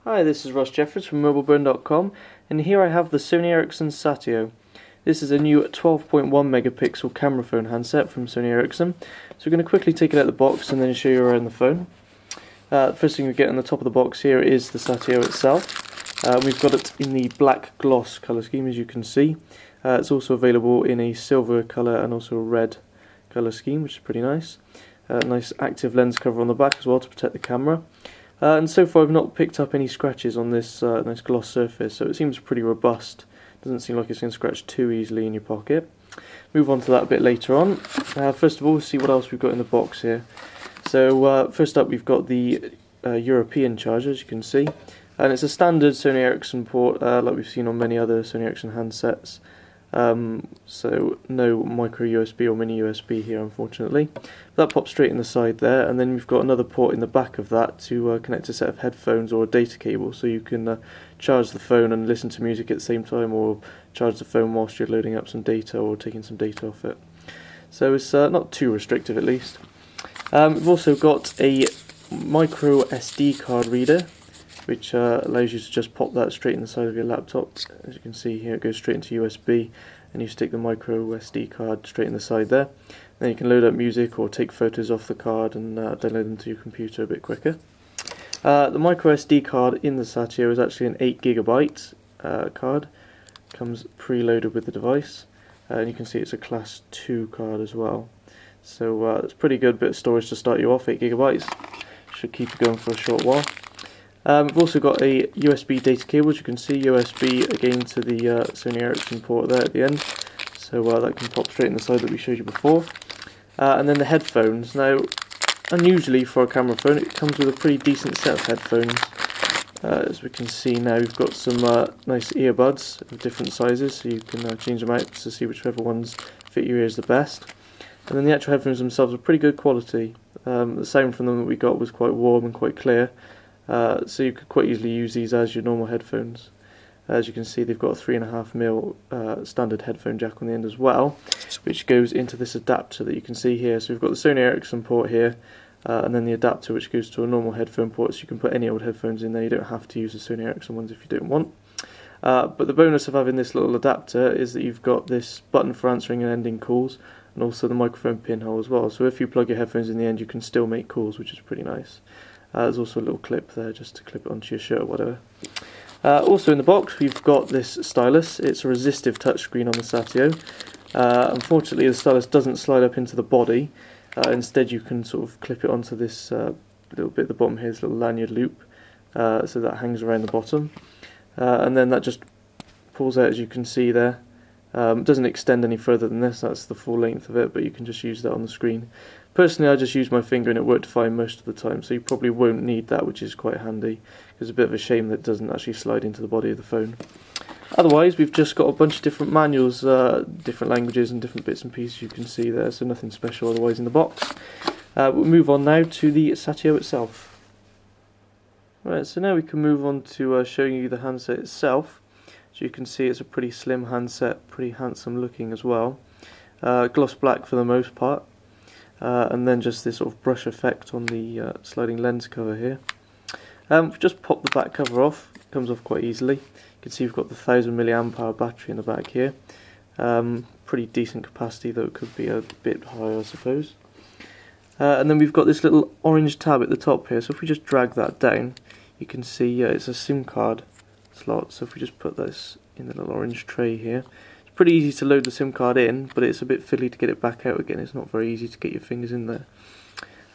Hi, this is Ross Jeffers from mobileburn.com, and here I have the Sony Ericsson Satio. This is a new 12.1 megapixel camera phone handset from Sony Ericsson. So we're going to quickly take it out of the box and then show you around the phone. The first thing we get on the top of the box here is the Satio itself. We've got it in the black gloss colour scheme, as you can see. It's also available in a silver colour and also a red colour scheme, which is pretty nice. Nice active lens cover on the back as well to protect the camera. And so far I've not picked up any scratches on this nice gloss surface, so it seems pretty robust. Doesn't seem like it's going to scratch too easily in your pocket. Move on to that a bit later on. First of all, see what else we've got in the box here. So first up we've got the European charger, as you can see. And it's a standard Sony Ericsson port, like we've seen on many other Sony Ericsson handsets. So no micro USB or mini USB here, unfortunately. That pops straight in the side there, and then we've got another port in the back of that to connect a set of headphones or a data cable, so you can charge the phone and listen to music at the same time, or charge the phone whilst you're loading up some data or taking some data off it. So it's not too restrictive, at least. We've also got a micro SD card reader, which allows you to just pop that straight in the side of your laptop. As you can see here, it goes straight into USB, and you stick the micro SD card straight in the side there. Then you can load up music or take photos off the card and download them to your computer a bit quicker. The micro SD card in the Satio is actually an 8GB card. Comes preloaded with the device, and you can see it's a class 2 card as well. So it's pretty good bit of storage to start you off. 8GB should keep you going for a short while. We've also got a USB data cable, as you can see, USB again to the Sony Ericsson port there at the end, so that can pop straight in the side that we showed you before. And then the headphones. Now, unusually for a camera phone, it comes with a pretty decent set of headphones. As we can see now, we've got some nice earbuds of different sizes, so you can change them out to see whichever ones fit your ears the best. And then the actual headphones themselves are pretty good quality. The sound from them that we got was quite warm and quite clear. So you could quite easily use these as your normal headphones. As you can see, they've got a 3.5mm standard headphone jack on the end as well, which goes into this adapter that you can see here. So we've got the Sony Ericsson port here, and then the adapter which goes to a normal headphone port, so you can put any old headphones in there. You don't have to use the Sony Ericsson ones if you don't want. But the bonus of having this little adapter is that you've got this button for answering and ending calls, and also the microphone pinhole as well. So if you plug your headphones in the end, you can still make calls, which is pretty nice. There's also a little clip there just to clip it onto your shirt or whatever. Also in the box we've got this stylus. It's a resistive touchscreen on the Satio. Unfortunately the stylus doesn't slide up into the body. Instead you can sort of clip it onto this little bit at the bottom here, this little lanyard loop. So that hangs around the bottom. And then that just pulls out, as you can see there. It doesn't extend any further than this, that's the full length of it, but you can just use that on the screen. Personally, I just use my finger and it worked fine most of the time, so you probably won't need that, which is quite handy. It's a bit of a shame that it doesn't actually slide into the body of the phone. Otherwise, we've just got a bunch of different manuals, different languages and different bits and pieces you can see there, so nothing special otherwise in the box. We'll move on now to the Satio itself. Right, so now we can move on to showing you the handset itself. As you can see, it's a pretty slim handset, pretty handsome looking as well. Gloss black for the most part. And then just this sort of brush effect on the sliding lens cover here. We've just popped the back cover off. It comes off quite easily. You can see we've got the 1000 mAh battery in the back here. Pretty decent capacity, though it could be a bit higher, I suppose. And then we've got this little orange tab at the top here, so if we just drag that down, you can see it's a SIM card slot. So if we just put this in the little orange tray here, pretty easy to load the SIM card in, but it's a bit fiddly to get it back out again. It's not very easy to get your fingers in there.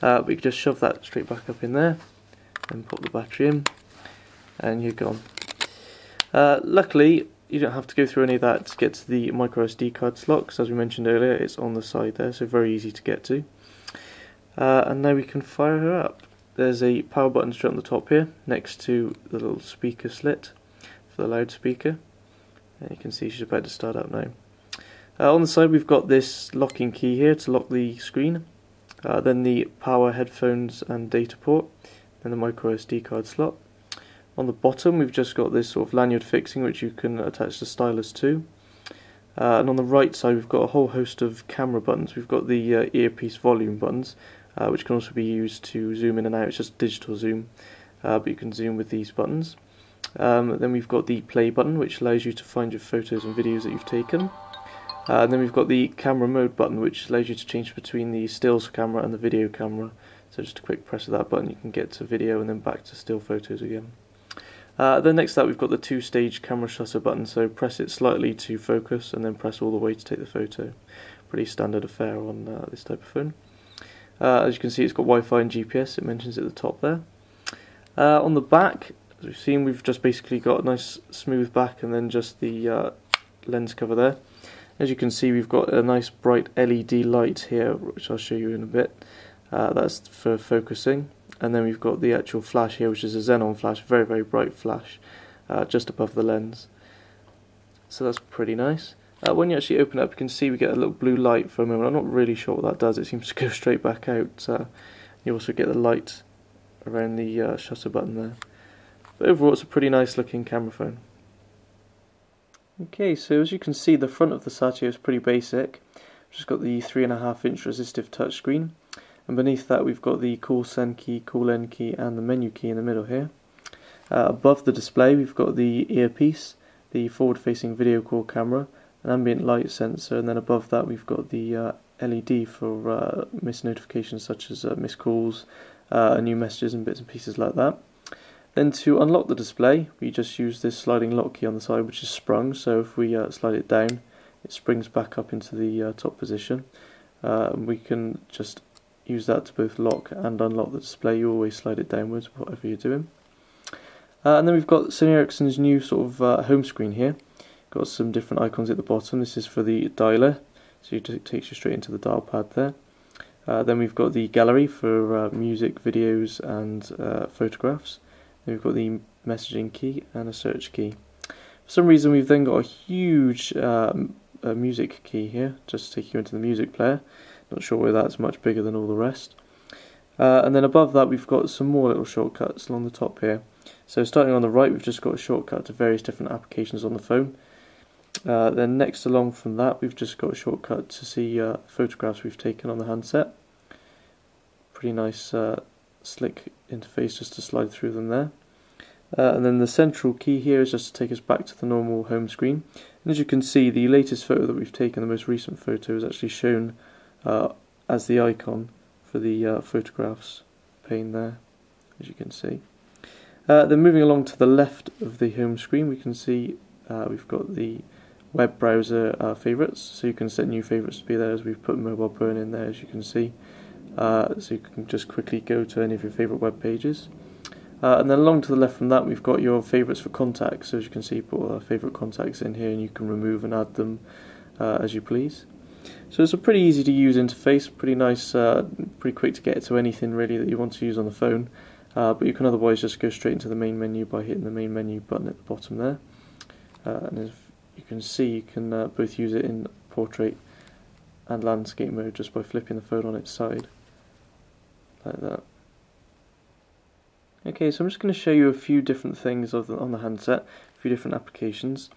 But you can just shove that straight back up in there and put the battery in, and you're gone. Luckily, you don't have to go through any of that to get to the micro SD card slot, because as we mentioned earlier, it's on the side there, so very easy to get to. And now we can fire her up. There's a power button straight on the top here, next to the little speaker slit for the loudspeaker. And you can see she's about to start up now. On the side we've got this locking key here to lock the screen, then the power headphones and data port, and the micro SD card slot. On the bottom we've just got this sort of lanyard fixing which you can attach the stylus to. And on the right side we've got a whole host of camera buttons. We've got the earpiece volume buttons, which can also be used to zoom in and out. It's just digital zoom. but you can zoom with these buttons. Then we've got the play button, which allows you to find your photos and videos that you've taken. And then we've got the camera mode button, which allows you to change between the stills camera and the video camera. So just a quick press of that button, you can get to video and then back to still photos again. Then next up we've got the two-stage camera shutter button, so press it slightly to focus and then press all the way to take the photo. Pretty standard affair on this type of phone. As you can see, it's got Wi-Fi and GPS, it mentions at the top there. On the back, as we've seen, we've just basically got a nice smooth back and then just the lens cover there. As you can see, we've got a nice bright LED light here, which I'll show you in a bit. That's for focusing. And then we've got the actual flash here, which is a xenon flash, very, very bright flash, just above the lens. So that's pretty nice. When you actually open it up, you can see we get a little blue light for a moment. I'm not really sure what that does. It seems to go straight back out. You also get the light around the shutter button there. But overall, it's a pretty nice looking camera phone. Okay, so as you can see, the front of the Satio is pretty basic. We've just got the 3.5-inch resistive touchscreen. And beneath that we've got the call send key, call end key and the menu key in the middle here. Above the display we've got the earpiece, the forward facing video call camera, an ambient light sensor, and then above that we've got the LED for missed notifications such as missed calls, new messages and bits and pieces like that. Then to unlock the display we just use this sliding lock key on the side, which is sprung, so if we slide it down it springs back up into the top position. And we can just use that to both lock and unlock the display. You always slide it downwards, whatever you're doing. And then we've got Sony Ericsson's new sort of home screen here. Got some different icons at the bottom. This is for the dialer, so it takes you straight into the dial pad there. Then we've got the gallery for music, videos and photographs. Then we've got the messaging key and a search key. For some reason we've then got a huge music key here, just to take you into the music player. Not sure why that's much bigger than all the rest. And then above that we've got some more little shortcuts along the top here. So starting on the right we've just got a shortcut to various different applications on the phone. Then next along from that we've just got a shortcut to see photographs we've taken on the handset. Pretty nice slick interface just to slide through them there. And then the central key here is just to take us back to the normal home screen. And as you can see, the latest photo that we've taken, the most recent photo, is actually shown as the icon for the photographs pane there, as you can see. Then moving along to the left of the home screen, we can see we've got the web browser favourites, so you can set new favourites to be there, as we've put mobile burn in there, as you can see. So you can just quickly go to any of your favourite web pages. And then along to the left from that we've got your favourites for contacts, so as you can see, put our favourite contacts in here and you can remove and add them as you please. So it's a pretty easy to use interface, pretty nice, pretty quick to get to anything really that you want to use on the phone, but you can otherwise just go straight into the main menu by hitting the main menu button at the bottom there. And as you can see, you can both use it in portrait and landscape mode just by flipping the phone on its side, like that. Okay, so I'm just going to show you a few different things on the handset, a few different applications.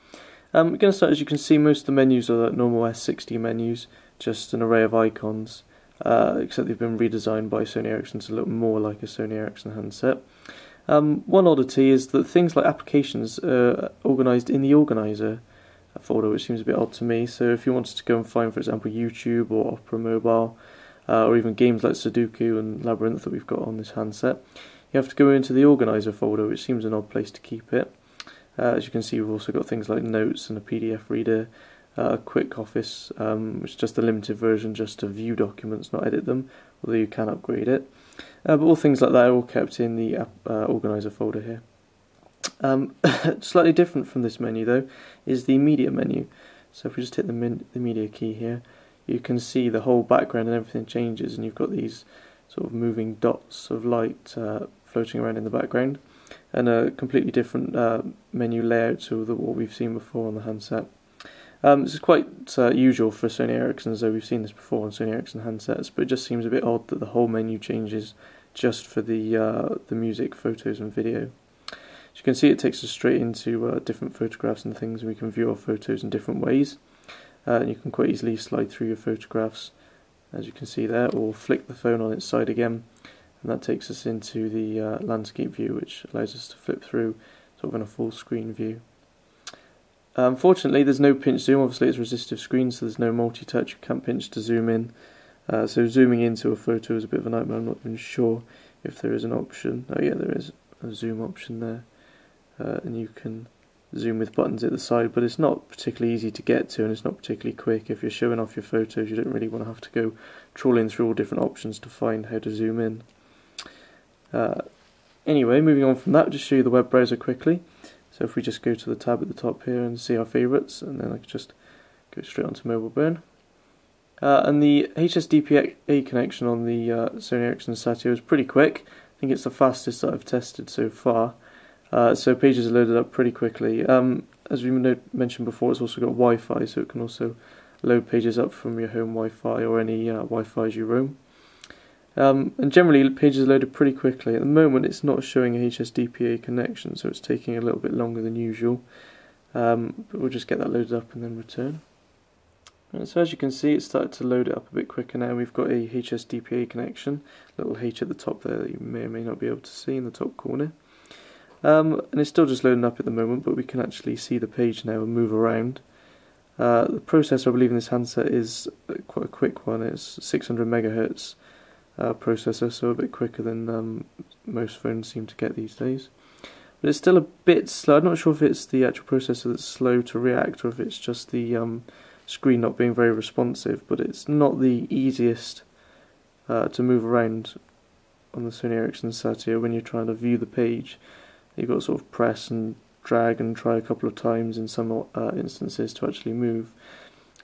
We're going to start, as you can see, most of the menus are like normal S60 menus, just an array of icons, except they've been redesigned by Sony Ericsson to look more like a Sony Ericsson handset. One oddity is that things like applications are organised in the organiser folder, which seems a bit odd to me. So if you wanted to go and find, for example, YouTube or Opera Mobile, or even games like Sudoku and Labyrinth that we've got on this handset, you have to go into the organiser folder, which seems an odd place to keep it. As you can see, we've also got things like notes and a PDF reader, Quick Office, which is just a limited version just to view documents, not edit them, although you can upgrade it. But all things like that are all kept in the organiser folder here. Slightly different from this menu though is the media menu. So if we just hit the media key here, you can see the whole background and everything changes, and you've got these sort of moving dots of light floating around in the background, and a completely different menu layout to what we've seen before on the handset. This is quite usual for Sony Ericsson, though we've seen this before on Sony Ericsson handsets, but it just seems a bit odd that the whole menu changes just for the music, photos and video. As you can see, it takes us straight into different photographs and things, and we can view our photos in different ways. And you can quite easily slide through your photographs, as you can see there, or flick the phone on its side again, and that takes us into the landscape view, which allows us to flip through sort of in a full screen view. Unfortunately, there's no pinch zoom. Obviously it's a resistive screen, so there's no multi-touch. You can't pinch to zoom in. So zooming into a photo is a bit of a nightmare. I'm not even sure if there is an option. Oh yeah, there is a zoom option there, and you can zoom with buttons at the side, but it's not particularly easy to get to, and it's not particularly quick. If you're showing off your photos, you don't really want to have to go trawling through all different options to find how to zoom in. Anyway, moving on from that, I'll just show you the web browser quickly. So if we just go to the tab at the top here and see our favourites, and then I can just go straight onto Mobile Burn. And the HSDPA connection on the Sony Ericsson Satio is pretty quick. I think it's the fastest that I've tested so far. So pages are loaded up pretty quickly. As we mentioned before, it's also got Wi-Fi, so it can also load pages up from your home Wi-Fi or any Wi-Fi as you roam. And generally pages are loaded pretty quickly. At the moment it's not showing a HSDPA connection, so it's taking a little bit longer than usual. But we'll just get that loaded up and then return. And so as you can see, it's started to load it up a bit quicker now. We've got a HSDPA connection, little H at the top there that you may or may not be able to see in the top corner. And it's still just loading up at the moment, but we can actually see the page now and move around. The processor, I believe, in this handset is quite a quick one. It's 600 megahertz processor, so a bit quicker than most phones seem to get these days. But it's still a bit slow. I'm not sure if it's the actual processor that's slow to react, or if it's just the screen not being very responsive, but it's not the easiest to move around on the Sony Ericsson Satio when you're trying to view the page. You've got to sort of press and drag and try a couple of times in some instances to actually move.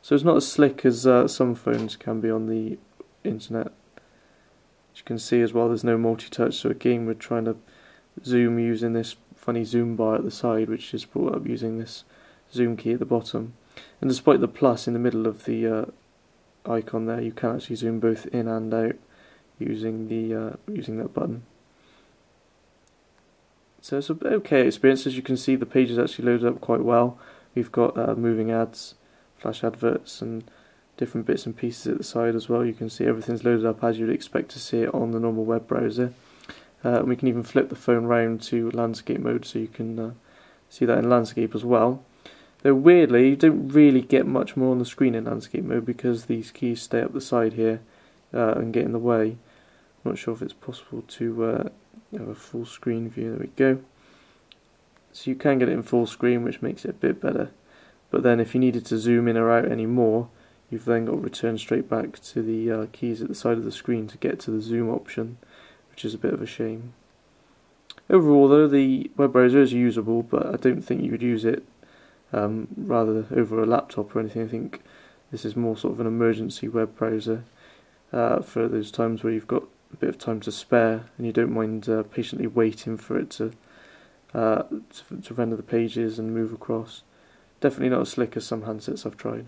So it's not as slick as some phones can be on the internet. As you can see as well, there's no multi-touch, so again we're trying to zoom using this funny zoom bar at the side, which is brought up using this zoom key at the bottom. And despite the plus in the middle of the icon there, you can actually zoom both in and out using that button. So it's an okay experience. As you can see, the page is actually loaded up quite well. We've got moving ads, flash adverts, and different bits and pieces at the side as well. You can see everything's loaded up as you'd expect to see it on the normal web browser. And we can even flip the phone round to landscape mode, so you can see that in landscape as well. Though weirdly, you don't really get much more on the screen in landscape mode because these keys stay up the side here and get in the way. I'm not sure if it's possible to have a full screen view. There we go. So you can get it in full screen, which makes it a bit better. But then if you needed to zoom in or out any more, you've then got to return straight back to the keys at the side of the screen to get to the zoom option, which is a bit of a shame. Overall though, the web browser is usable, but I don't think you would use it rather over a laptop or anything. I think this is more sort of an emergency web browser for those times where you've got a bit of time to spare and you don't mind patiently waiting for it to render the pages and move across. Definitely not as slick as some handsets I've tried.